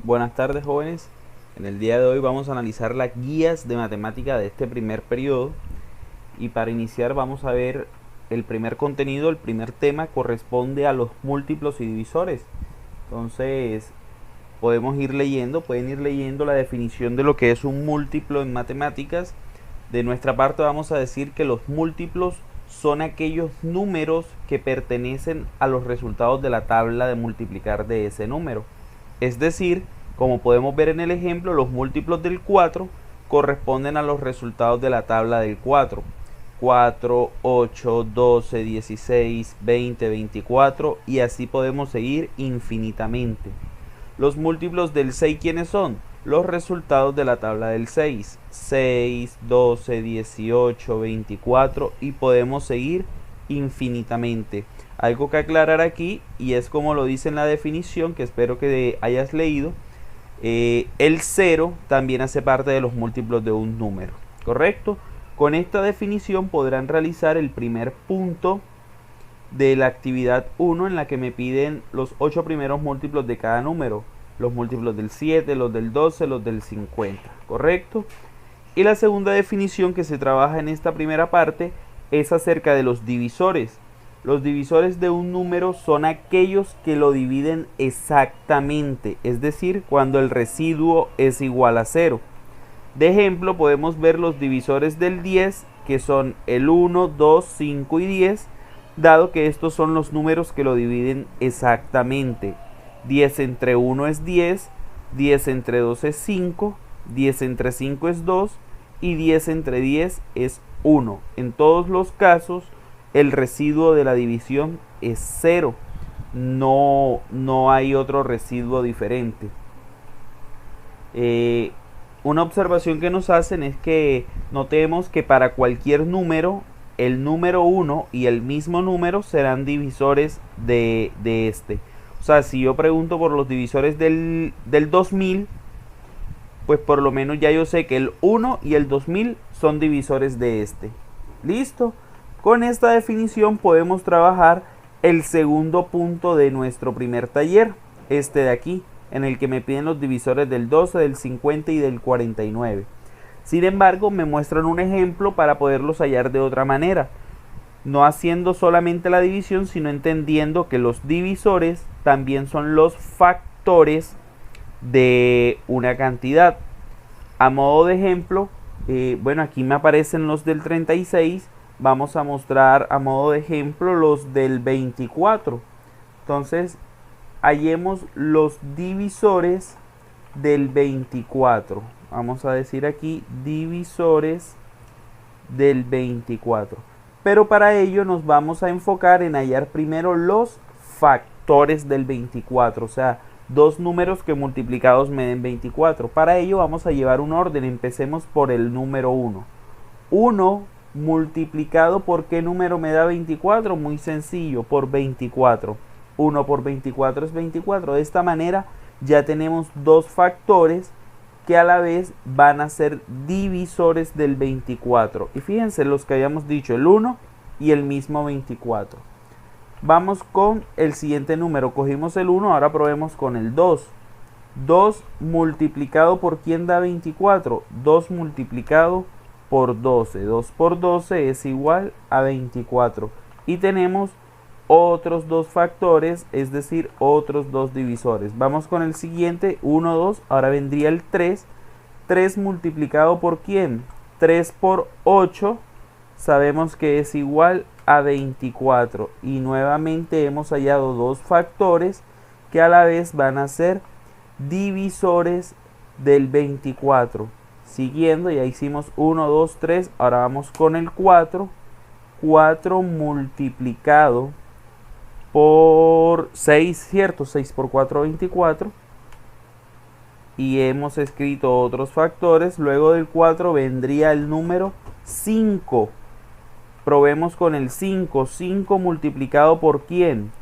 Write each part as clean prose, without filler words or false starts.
Buenas tardes, jóvenes. En el día de hoy vamos a analizar las guías de matemática de este primer periodo y para iniciar vamos a ver el primer contenido. El primer tema corresponde a los múltiplos y divisores. Entonces pueden ir leyendo la definición de lo que es un múltiplo en matemáticas. De nuestra parte vamos a decir que los múltiplos son aquellos números que pertenecen a los resultados de la tabla de multiplicar de ese número. Es decir, como podemos ver en el ejemplo, los múltiplos del 4 corresponden a los resultados de la tabla del 4. 4, 8, 12, 16, 20, 24 y así podemos seguir infinitamente. Los múltiplos del 6, ¿quiénes son? Los resultados de la tabla del 6. 6, 12, 18, 24 y podemos seguir infinitamente. Algo que aclarar aquí, y es como lo dice en la definición, que espero que hayas leído, el 0 también hace parte de los múltiplos de un número, ¿correcto? Con esta definición podrán realizar el primer punto de la actividad 1 en la que me piden los 8 primeros múltiplos de cada número, los múltiplos del 7, los del 12, los del 50, ¿correcto? Y la segunda definición que se trabaja en esta primera parte es acerca de los divisores. Los divisores de un número son aquellos que lo dividen exactamente, es decir, cuando el residuo es igual a 0. De ejemplo, podemos ver los divisores del 10, que son el 1, 2, 5 y 10, dado que estos son los números que lo dividen exactamente. 10 entre 1 es 10, 10 entre 2 es 5, 10 entre 5 es 2 y 10 entre 10 es 1. En todos los casos, el residuo de la división es 0. No hay otro residuo diferente. Una observación que nos hacen es que notemos que para cualquier número, el número 1 y el mismo número serán divisores de este. O sea, si yo pregunto por los divisores del 2000, pues por lo menos ya yo sé que el 1 y el 2000 son divisores de este. ¿Listo? Con esta definición podemos trabajar el segundo punto de nuestro primer taller, este de aquí, en el que me piden los divisores del 12, del 50 y del 49. Sin embargo, me muestran un ejemplo para poderlos hallar de otra manera, no haciendo solamente la división, sino entendiendo que los divisores también son los factores de una cantidad. A modo de ejemplo, bueno, aquí me aparecen los del 36, vamos a mostrar a modo de ejemplo los del 24. Entonces, hallemos los divisores del 24. Vamos a decir aquí divisores del 24. Pero para ello nos vamos a enfocar en hallar primero los factores del 24, o sea, dos números que multiplicados me den 24. Para ello vamos a llevar un orden. Empecemos por el número 1. 1 multiplicado por ¿qué número me da 24? Muy sencillo, por 24. 1 por 24 es 24. De esta manera ya tenemos dos factores que a la vez van a ser divisores del 24. Y fíjense los que habíamos dicho, el 1 y el mismo 24. Vamos con el siguiente número. Cogimos el 1, ahora probemos con el 2. 2 multiplicado por ¿quién da 24? 2 multiplicado por 12. 2 por 12 es igual a 24. Y tenemos otros dos factores, es decir, otros dos divisores. Vamos con el siguiente, 1, 2. Ahora vendría el 3. 3 multiplicado por ¿quién? 3 por 8. Sabemos que es igual a 24. Y nuevamente hemos hallado dos factores que a la vez van a ser divisores del 24. Siguiendo, ya hicimos 1, 2, 3. Ahora vamos con el 4. 4 multiplicado por 6, ¿cierto? 6 por 4, 24. Y hemos escrito otros factores. Luego del 4 vendría el número 5. Probemos con el 5. 5 multiplicado por ¿quién?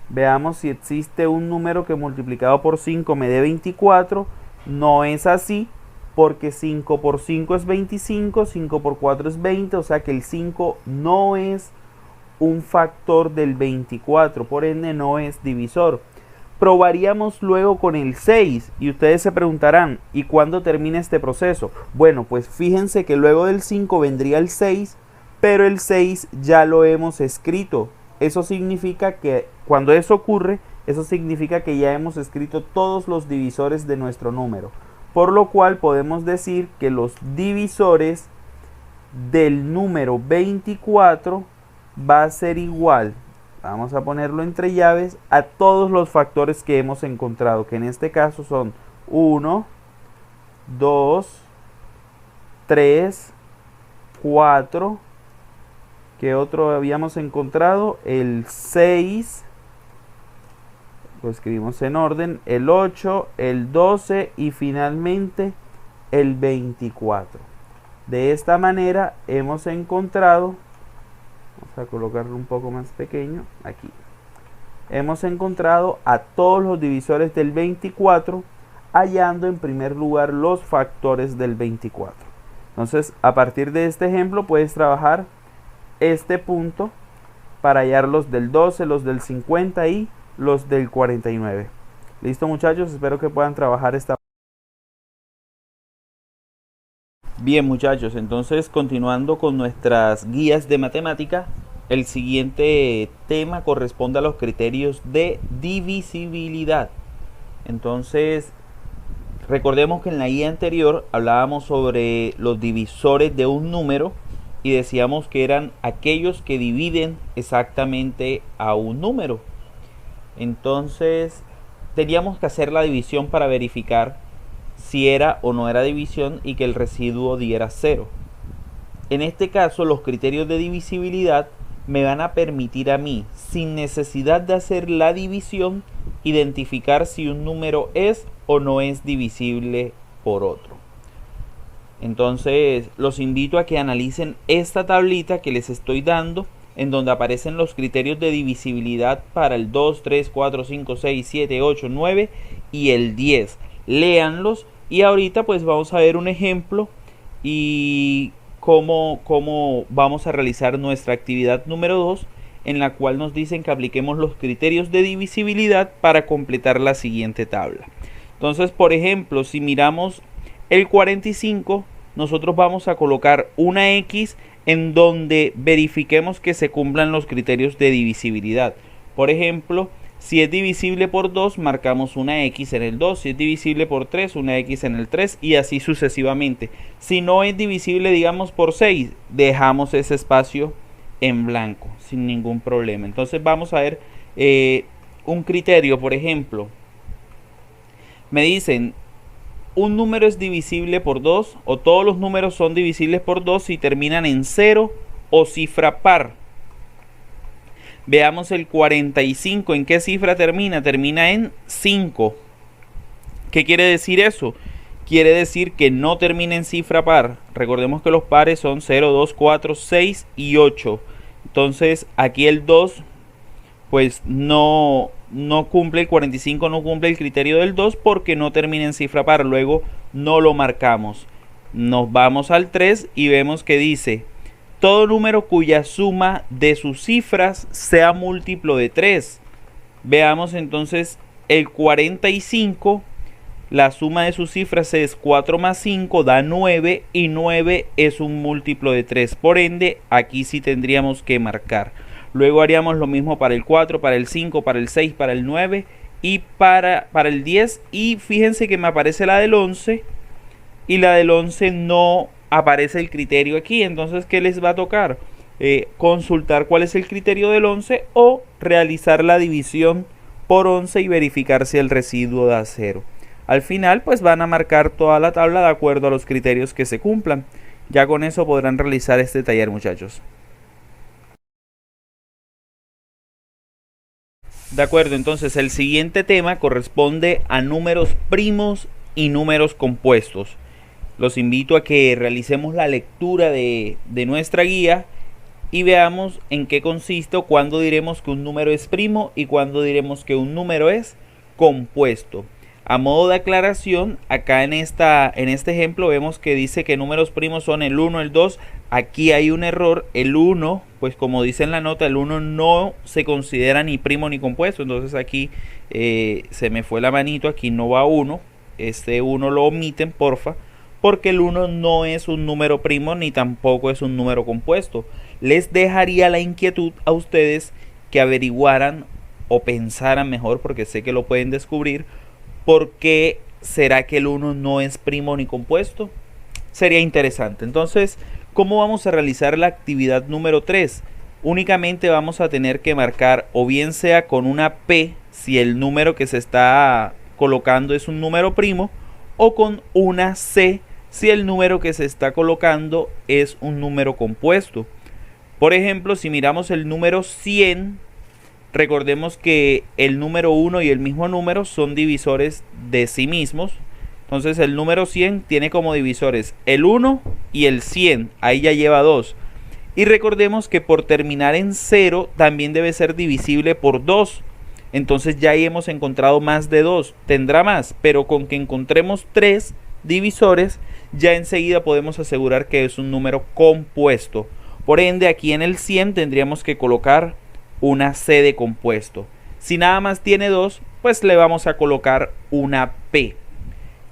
Veamos si existe un número que multiplicado por 5 me dé 24. No es así, porque 5 por 5 es 25, 5 por 4 es 20, o sea que el 5 no es un factor del 24, por ende no es divisor. Probaríamos luego con el 6 y ustedes se preguntarán, ¿y cuándo termina este proceso? Bueno, pues fíjense que luego del 5 vendría el 6, pero el 6 ya lo hemos escrito. Eso significa que cuando eso ocurre, eso significa que ya hemos escrito todos los divisores de nuestro número. Por lo cual podemos decir que los divisores del número 24 va a ser igual, vamos a ponerlo entre llaves, a todos los factores que hemos encontrado, que en este caso son 1, 2, 3, 4, ¿qué otro habíamos encontrado? El 6, lo escribimos en orden, el 8, el 12 y finalmente el 24. De esta manera hemos encontrado, vamos a colocarlo un poco más pequeño, aquí. Hemos encontrado a todos los divisores del 24, hallando en primer lugar los factores del 24. Entonces, a partir de este ejemplo puedes trabajar este punto para hallar los del 12, los del 50 y los del 49. Listo, muchachos, espero que puedan trabajar esta. Bien, muchachos, entonces continuando con nuestras guías de matemática, el siguiente tema corresponde a los criterios de divisibilidad. Entonces, recordemos que en la guía anterior hablábamos sobre los divisores de un número y decíamos que eran aquellos que dividen exactamente a un número. Entonces, teníamos que hacer la división para verificar si era o no era división y que el residuo diera 0. En este caso, los criterios de divisibilidad me van a permitir a mí, sin necesidad de hacer la división, identificar si un número es o no es divisible por otro. Entonces, los invito a que analicen esta tablita que les estoy dando, en donde aparecen los criterios de divisibilidad para el 2, 3, 4, 5, 6, 7, 8, 9 y el 10. Léanlos y ahorita pues vamos a ver un ejemplo y cómo vamos a realizar nuestra actividad número 2, en la cual nos dicen que apliquemos los criterios de divisibilidad para completar la siguiente tabla. Entonces, por ejemplo, si miramos el 45, nosotros vamos a colocar una X en donde verifiquemos que se cumplan los criterios de divisibilidad. Por ejemplo, si es divisible por 2, marcamos una X en el 2. Si es divisible por 3, una X en el 3 y así sucesivamente. Si no es divisible, digamos, por 6, dejamos ese espacio en blanco sin ningún problema. Entonces vamos a ver un criterio. Por ejemplo, me dicen un número es divisible por 2 o todos los números son divisibles por 2 si terminan en 0 o cifra par. Veamos el 45, ¿en qué cifra termina? Termina en 5. ¿Qué quiere decir eso? Quiere decir que no termina en cifra par. Recordemos que los pares son 0, 2, 4, 6 y 8. Entonces aquí el 2 pues no cumple, el 45 no cumple el criterio del 2 porque no termina en cifra par. Luego no lo marcamos. Nos vamos al 3 y vemos que dice todo número cuya suma de sus cifras sea múltiplo de 3. Veamos entonces el 45, la suma de sus cifras es 4 más 5, da 9 y 9 es un múltiplo de 3. Por ende, aquí sí tendríamos que marcar. Luego haríamos lo mismo para el 4, para el 5, para el 6, para el 9 y para el 10. Y fíjense que me aparece la del 11 y la del 11 no aparece el criterio aquí. Entonces, ¿qué les va a tocar? Consultar cuál es el criterio del 11 o realizar la división por 11 y verificar si el residuo da 0. Al final pues van a marcar toda la tabla de acuerdo a los criterios que se cumplan. Ya con eso podrán realizar este taller, muchachos. De acuerdo, entonces el siguiente tema corresponde a números primos y números compuestos. Los invito a que realicemos la lectura de nuestra guía y veamos en qué consiste o cuándo diremos que un número es primo y cuándo diremos que un número es compuesto. A modo de aclaración, acá en este ejemplo vemos que dice que números primos son el 1, el 2, aquí hay un error, el 1, pues como dice en la nota, el 1 no se considera ni primo ni compuesto, entonces aquí se me fue la manito, aquí no va 1, este 1 lo omiten porfa, porque el 1 no es un número primo ni tampoco es un número compuesto. Les dejaría la inquietud a ustedes que averiguaran o pensaran mejor, porque sé que lo pueden descubrir, por qué será que el 1 no es primo ni compuesto. Sería interesante. Entonces, ¿cómo vamos a realizar la actividad número 3? Únicamente vamos a tener que marcar, o bien sea con una P si el número que se está colocando es un número primo, o con una C si el número que se está colocando es un número compuesto. Por ejemplo, si miramos el número 100, recordemos que el número 1 y el mismo número son divisores de sí mismos. Entonces el número 100 tiene como divisores el 1 y el 100, ahí ya lleva 2. Y recordemos que por terminar en 0 también debe ser divisible por 2. Entonces ya ahí hemos encontrado más de 2, tendrá más, pero con que encontremos 3 divisores, ya enseguida podemos asegurar que es un número compuesto. Por ende, aquí en el 100 tendríamos que colocar una C de compuesto. Si nada más tiene 2, pues le vamos a colocar una P.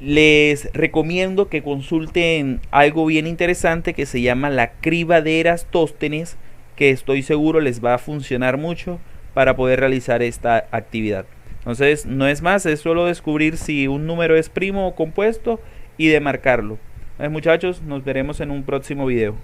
Les recomiendo que consulten algo bien interesante que se llama la criba de Eratóstenes, que estoy seguro les va a funcionar mucho para poder realizar esta actividad. Entonces, no es más, es solo descubrir si un número es primo o compuesto y demarcarlo. Muchachos, nos veremos en un próximo video.